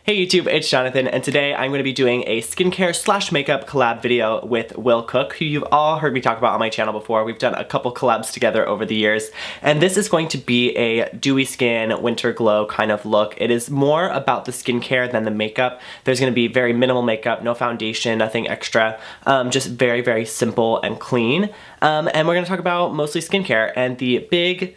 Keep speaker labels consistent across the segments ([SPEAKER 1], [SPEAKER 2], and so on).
[SPEAKER 1] Hey YouTube, it's Jonathan, and today I'm going to be doing a skincare slash makeup collab video with Will Cook, who you've all heard me talk about on my channel before. We've done a couple collabs together over the years, and this is going to be a dewy skin, winter glow kind of look. It is more about the skincare than the makeup. There's going to be very minimal makeup, no foundation, nothing extra, just very, very simple and clean. And we're going to talk about mostly skincare, and the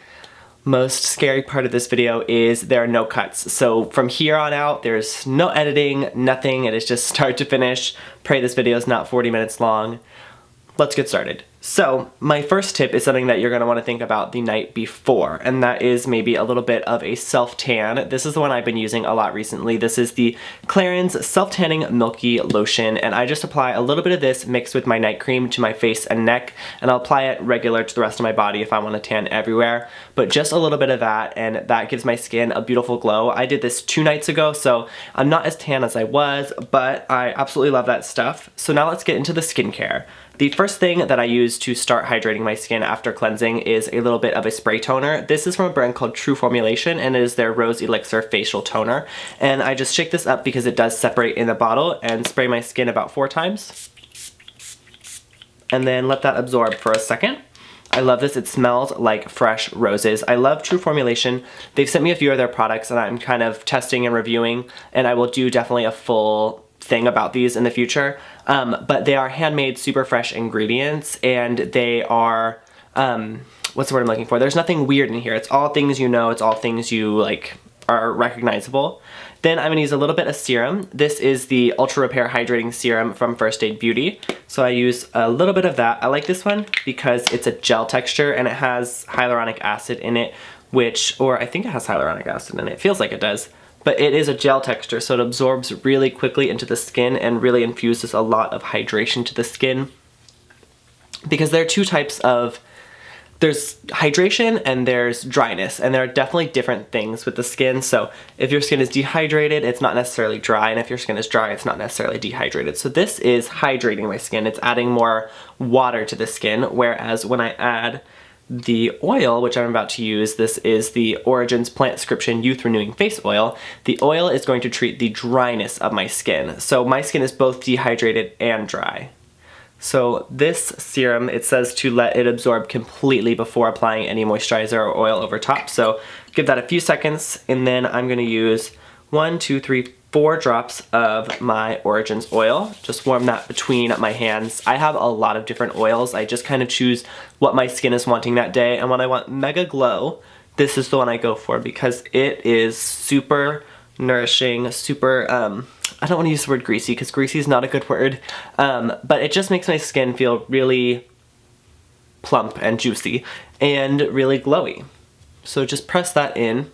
[SPEAKER 1] most scary part of this video is there are no cuts. So from here on out, there's no editing, nothing. It is just start to finish. Pray this video is not 40 minutes long. Let's get started. So my first tip is something that you're going to want to think about the night before, and that is maybe a little bit of a self-tan. This is the one I've been using a lot recently. This is the Clarins Self-Tanning Milky Lotion, and I just apply a little bit of this mixed with my night cream to my face and neck, and I'll apply it regular to the rest of my body if I want to tan everywhere, but just a little bit of that, and that gives my skin a beautiful glow. I did this 2 nights ago, so I'm not as tan as I was, but I absolutely love that stuff. So now let's get into the skincare. The first thing that I use to start hydrating my skin after cleansing is a little bit of a spray toner. This is from a brand called True Formulation, and it is their Rose Elixir Facial Toner. And I just shake this up because it does separate in the bottle and spray my skin about 4 times. And then let that absorb for a second. I love this. It smells like fresh roses. I love True Formulation. They've sent me a few of their products and I'm kind of testing and reviewing, and I will do definitely a full thing about these in the future, but they are handmade, super fresh ingredients, and they are, what's the word I'm looking for? There's nothing weird in here. It's all things you know, it's all things you like are recognizable. Then I'm gonna use a little bit of serum. This is the Ultra Repair Hydrating Serum from First Aid Beauty. So I use a little bit of that. I like this one because it's a gel texture and it has hyaluronic acid in it, or I think it has hyaluronic acid in it. It feels like it does. But it is a gel texture, so it absorbs really quickly into the skin and really infuses a lot of hydration to the skin. Because there are 2 types of, there's hydration and there's dryness, and there are definitely different things with the skin. So if your skin is dehydrated, it's not necessarily dry, and if your skin is dry, it's not necessarily dehydrated. So this is hydrating my skin. It's adding more water to the skin, whereas when I add the oil, which I'm about to use, this is the Origins Plant Scription Youth Renewing Face Oil. The oil is going to treat the dryness of my skin. So my skin is both dehydrated and dry. So this serum, it says to let it absorb completely before applying any moisturizer or oil over top. So give that a few seconds, and then I'm going to use 1, 2, 3, 4 drops of my Origins oil. Just warm that between my hands. I have a lot of different oils. I just kind of choose what my skin is wanting that day, and when I want mega glow, this is the one I go for because it is super nourishing, super, I don't want to use the word greasy because greasy is not a good word, but it just makes my skin feel really plump and juicy and really glowy. So just press that in,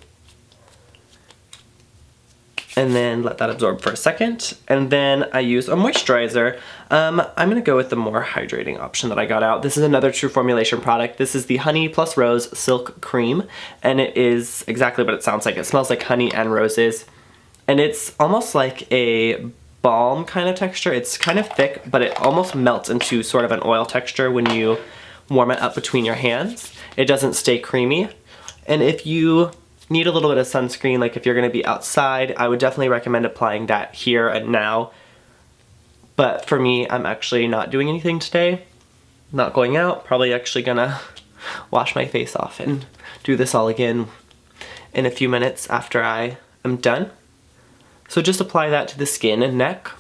[SPEAKER 1] and then let that absorb for a second, and then I use a moisturizer. I'm gonna go with the more hydrating option that I got out. This is another True Formulation product. This is the Honey Plus Rose Silk Cream, and it is exactly what it sounds like. It smells like honey and roses, and it's almost like a balm kind of texture. It's kind of thick, but it almost melts into sort of an oil texture when you warm it up between your hands. It doesn't stay creamy, and if you need a little bit of sunscreen, like if you're going to be outside, I would definitely recommend applying that here and now. But for me, I'm actually not doing anything today. Not going out, probably actually gonna wash my face off and do this all again in a few minutes after I am done. So just apply that to the skin and neck.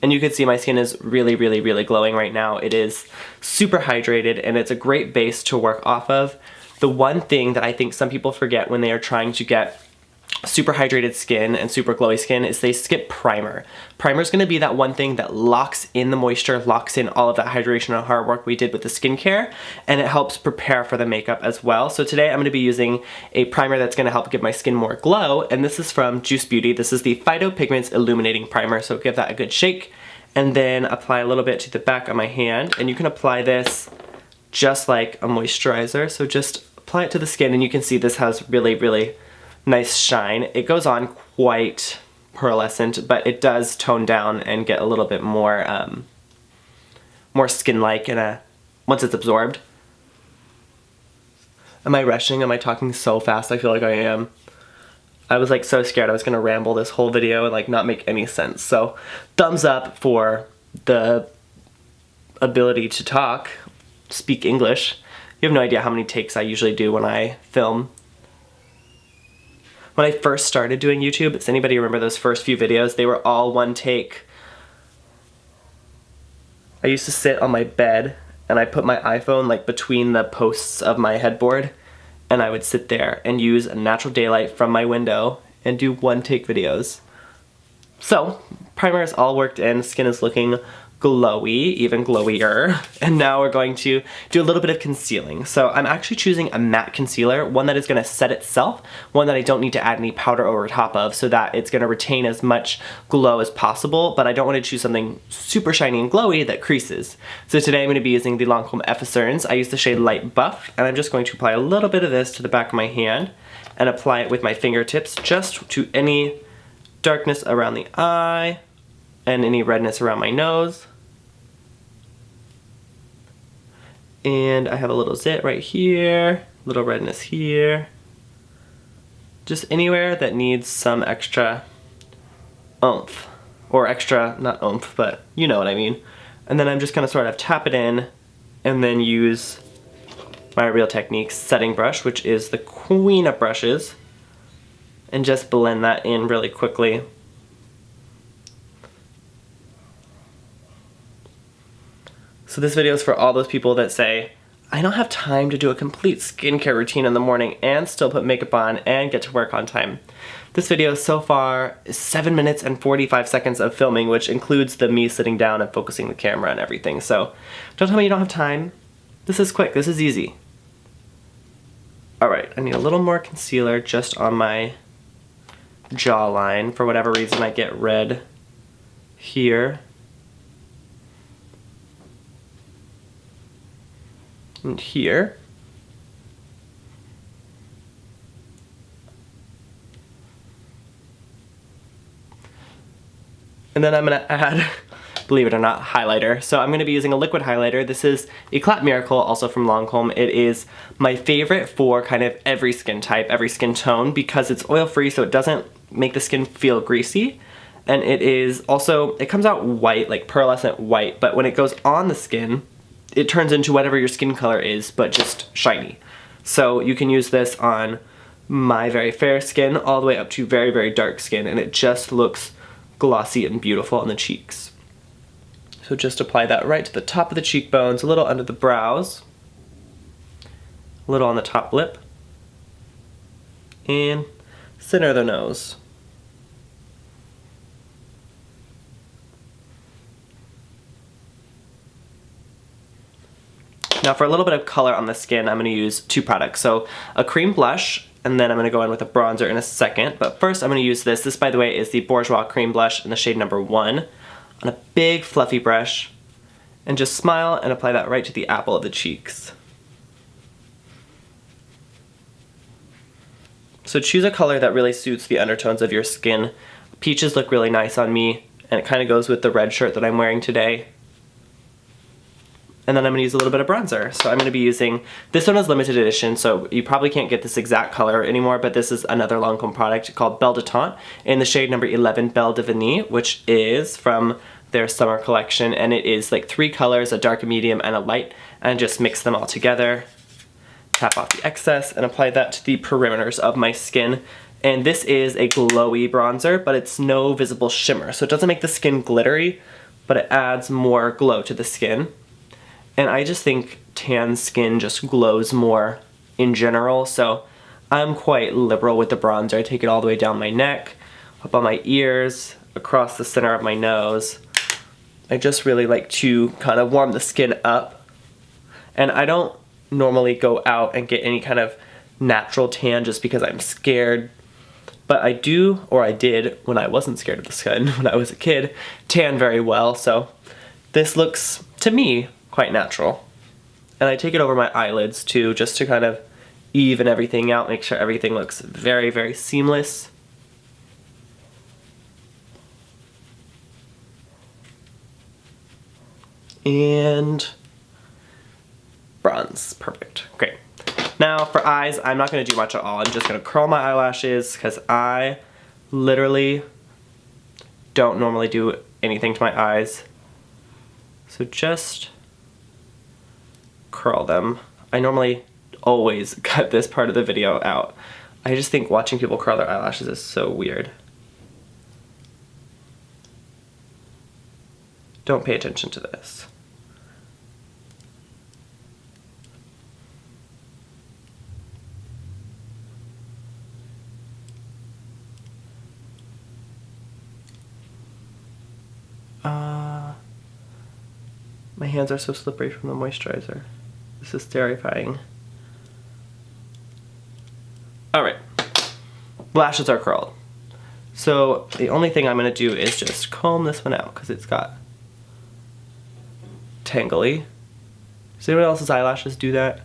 [SPEAKER 1] And you can see my skin is really, really, really glowing right now. It is super hydrated, and it's a great base to work off of. The one thing that I think some people forget when they are trying to get super hydrated skin and super glowy skin is they skip primer. Primer is going to be that one thing that locks in the moisture, locks in all of that hydration and hard work we did with the skincare, and it helps prepare for the makeup as well. So today I'm going to be using a primer that's going to help give my skin more glow, and this is from Juice Beauty. This is the Phytopigments Illuminating Primer, so give that a good shake, and then apply a little bit to the back of my hand, and you can apply this just like a moisturizer. So just apply it to the skin, and you can see this has really, really nice shine. It goes on quite pearlescent, but it does tone down and get a little bit more more skin-like once it's absorbed. Am I rushing? Am I talking so fast? I feel like I am. I was like so scared I was gonna ramble this whole video and like not make any sense. So thumbs up for the ability to talk, speak English. You have no idea how many takes I usually do when I film. When I first started doing YouTube, does anybody remember those first few videos? They were all one take. I used to sit on my bed and I put my iPhone like between the posts of my headboard, and I would sit there and use natural daylight from my window and do one take videos. So, primer is all worked in, skin is looking glowy, even glowier, and now we're going to do a little bit of concealing. So I'm actually choosing a matte concealer, one that is going to set itself, one that I don't need to add any powder over top of so that it's going to retain as much glow as possible, but I don't want to choose something super shiny and glowy that creases. So today I'm going to be using the Lancome Efference. I use the shade Light Buff, and I'm just going to apply a little bit of this to the back of my hand and apply it with my fingertips just to any darkness around the eye and any redness around my nose. And I have a little zit right here, little redness here. Just anywhere that needs some extra oomph. Or extra, not oomph, but you know what I mean. And then I'm just gonna sort of tap it in and then use my Real Techniques setting brush, which is the queen of brushes, and just blend that in really quickly. So this video is for all those people that say, I don't have time to do a complete skincare routine in the morning and still put makeup on and get to work on time. This video so far is 7 minutes and 45 seconds of filming, which includes the me sitting down and focusing the camera and everything. So don't tell me you don't have time. This is quick, this is easy. All right, I need a little more concealer just on my jawline. For whatever reason, I get red here. And here. And then I'm gonna add, believe it or not, highlighter. So I'm gonna be using a liquid highlighter. This is Eclat Miracle, also from Lancome. It is my favorite for kind of every skin type, every skin tone, because it's oil-free, so it doesn't make the skin feel greasy. And it is also, it comes out white, like pearlescent white, but when it goes on the skin, it turns into whatever your skin color is, but just shiny. So you can use this on my very fair skin all the way up to very, very dark skin, and it just looks glossy and beautiful on the cheeks. So just apply that right to the top of the cheekbones, a little under the brows, a little on the top lip, and center of the nose. Now for a little bit of color on the skin, I'm going to use two products. So a cream blush, and then I'm going to go in with a bronzer in a second. But first I'm going to use this. This, by the way, is the Bourjois Cream Blush in the shade number 1 on a big fluffy brush. And just smile and apply that right to the apple of the cheeks. So choose a color that really suits the undertones of your skin. Peaches look really nice on me, and it kind of goes with the red shirt that I'm wearing today. And then I'm going to use a little bit of bronzer. So I'm going to be using, this one is limited edition, so you probably can't get this exact color anymore, but this is another Lancome product called Belle de Tante in the shade number 11, Belle de Vanille, which is from their summer collection, and it is like 3 colors, a dark, a medium, and a light, and just mix them all together. Tap off the excess and apply that to the perimeters of my skin. And this is a glowy bronzer, but it's no visible shimmer, so it doesn't make the skin glittery, but it adds more glow to the skin. And I just think tan skin just glows more in general, so I'm quite liberal with the bronzer. I take it all the way down my neck, up on my ears, across the center of my nose. I just really like to kind of warm the skin up. And I don't normally go out and get any kind of natural tan just because I'm scared. But I do, or I did when I wasn't scared of the sun, when I was a kid, tan very well. So this looks, to me, quite natural. And I take it over my eyelids too, just to kind of even everything out, make sure everything looks very, very seamless. And bronze, perfect, great. Now for eyes, I'm not going to do much at all. I'm just going to curl my eyelashes because I literally don't normally do anything to my eyes. So just curl them. I normally always cut this part of the video out. I just think watching people curl their eyelashes is so weird. Don't pay attention to this. My hands are so slippery from the moisturizer. This is terrifying. Alright, lashes are curled. So the only thing I'm going to do is just comb this one out because it's got tangly. Does anyone else's eyelashes do that?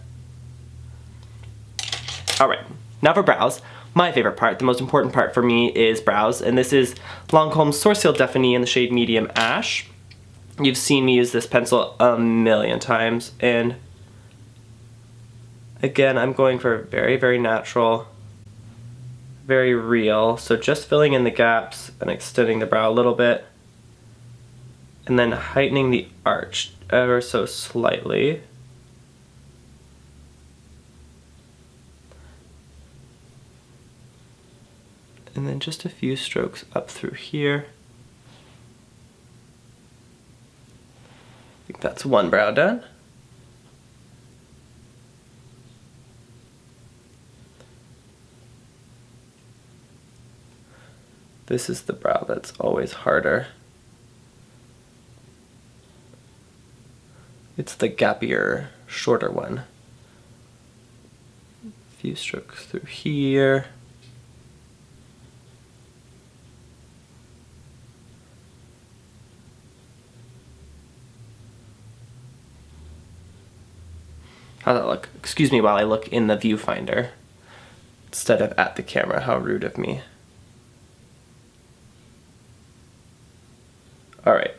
[SPEAKER 1] Alright, now for brows. My favorite part, the most important part for me is brows, and this is Lancome's Source Seal Defini in the shade Medium Ash. You've seen me use this pencil a million times, and again, I'm going for very, very natural, very real. So just filling in the gaps and extending the brow a little bit, and then heightening the arch ever so slightly. And then just a few strokes up through here. I think that's one brow done. This is the brow that's always harder. It's the gappier, shorter one. A few strokes through here. How's that look? Excuse me while I look in the viewfinder instead of at the camera. How rude of me. Alright.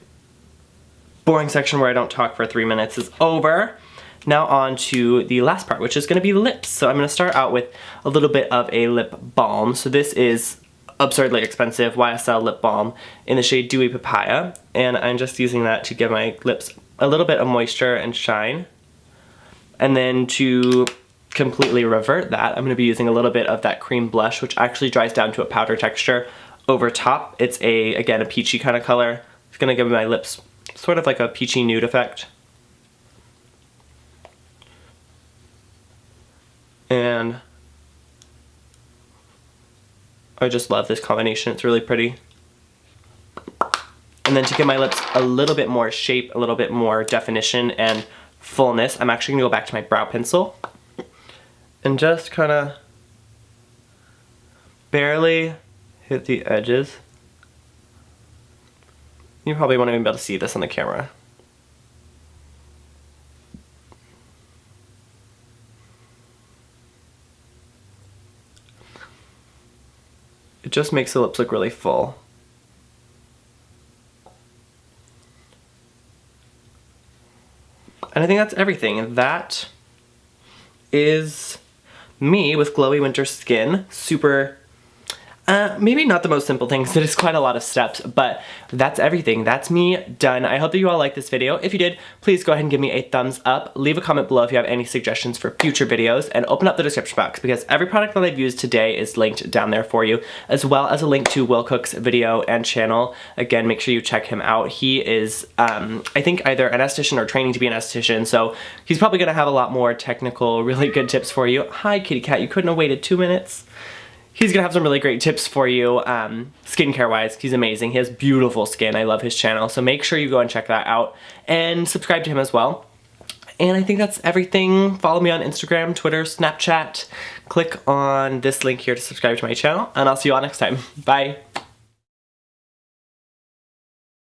[SPEAKER 1] Boring section where I don't talk for 3 minutes is over. Now on to the last part, which is going to be lips. So I'm going to start out with a little bit of a lip balm. So this is absurdly expensive Ysl Lip Balm in the shade Dewy Papaya. And I'm just using that to give my lips a little bit of moisture and shine. And then to completely revert that, I'm going to be using a little bit of that cream blush, which actually dries down to a powder texture over top. It's again, a peachy kind of color. It's going to give my lips sort of like a peachy nude effect. And I just love this combination. It's really pretty. And then to give my lips a little bit more shape, a little bit more definition and fullness, I'm actually gonna go back to my brow pencil and just kind of barely hit the edges. You probably won't even be able to see this on the camera. It just makes the lips look really full. And I think that's everything. That is me with glowy winter skin. Super, maybe not the most simple thing because it is quite a lot of steps, but that's everything. That's me done. I hope that you all liked this video. If you did, please go ahead and give me a thumbs up. Leave a comment below if you have any suggestions for future videos, and open up the description box because every product that I've used today is linked down there for you, as well as a link to Will Cook's video and channel. Again, make sure you check him out. He is, I think, either an esthetician or training to be an esthetician, so he's probably gonna have a lot more technical, really good tips for you. Hi, kitty cat, you couldn't have waited 2 minutes. He's gonna have some really great tips for you, skincare wise. He's amazing. He has beautiful skin. I love his channel. So make sure you go and check that out and subscribe to him as well. And I think that's everything. Follow me on Instagram, Twitter, Snapchat. Click on this link here to subscribe to my channel, and I'll see you all next time. Bye.